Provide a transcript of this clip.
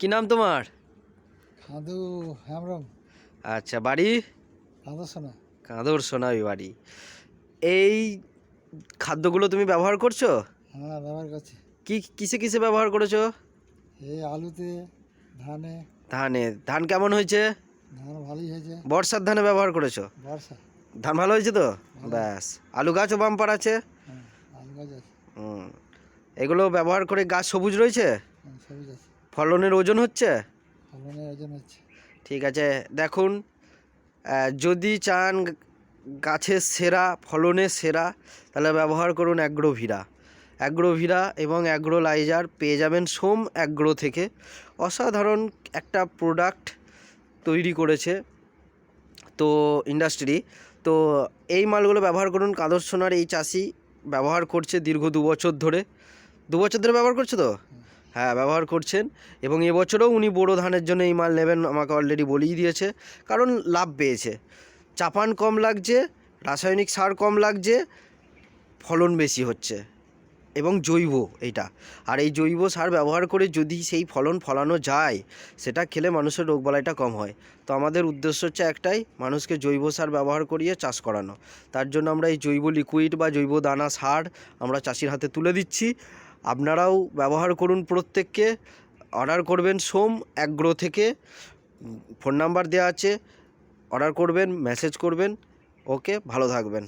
কি নাম তোমার? খাদু হেমব্রম। আচ্ছা, বাড়ি? কাঁদশোনা। কাঁদর সোনাই বাড়ি। এই খাদ্যগুলো তুমি ব্যবহার করছো? হ্যাঁ, ব্যবহার করছি। কিসে কিসে ব্যবহার করেছো? এই আলুতে, ধানে। ধানে। ধান কেমন হয়েছে? ধান ভালোই হয়েছে। বর্ষার ধানে ব্যবহার করেছো? বর্ষা ধান ভালো হয়েছে তো? ভালো হয়েছে। ব্যাস। আলু গাছও বাম্পার আছে। হ্যাঁ, আলু গাছ আছে। হুম। এগুলো ব্যবহার করে গাছ সবুজ রয়েছে, হ্যাঁ, সবুজ আছে। ফলনের ওজন হচ্ছে। ফলনের ওজন হচ্ছে। ঠিক আছে, দেখুন, যদি চান গাছের সেরা, ফলনের সেরা, তাহলে ব্যবহার করুন অ্যাগ্রোভিরা। অ্যাগ্রোভিরা এবং অ্যাগ্রোলাইজার পেয়ে যাবেন সোম অ্যাগ্রো থেকে। অসাধারণ একটা প্রোডাক্ট তৈরি করেছে তো ইন্ডাস্ট্রি। তো এই মালগুলো ব্যবহার করুন। কাঁদর সোনার এই চাষি ব্যবহার করছে দীর্ঘ 2 বছর ধরে। 2 বছর ধরে ব্যবহার করছে তো? হ্যাঁ, ব্যবহার করছেন। এবং এবছরেও উনি বোরো ধানের জন্য এই মাল নেবেন, আমাকে অলরেডি বলেই দিয়েছে। কারণ লাভ পেয়েছে, চাপান কম লাগছে, রাসায়নিক সার কম লাগছে, ফলন বেশি হচ্ছে এবং জৈব এইটা। আর এই জৈব সার ব্যবহার করে যদি সেই ফলন ফলানো যায়, সেটা খেলে মানুষের রোগবালাইটা কম হয়। তো আমাদের উদ্দেশ্য হচ্ছে একটাই, মানুষকে জৈব সার ব্যবহার করিয়ে চাষ করানো। তার জন্য আমরা এই জৈব লিকুইড বা জৈব দানা সার আমরা চাষির হাতে তুলে দিচ্ছি। আপনারাও ব্যবহার করুন প্রত্যেককে। অর্ডার করবেন সোম অ্যাগ্রো থেকে, ফোন নাম্বার দেওয়া আছে, অর্ডার করবেন, মেসেজ করবেন। ওকে, ভালো থাকবেন।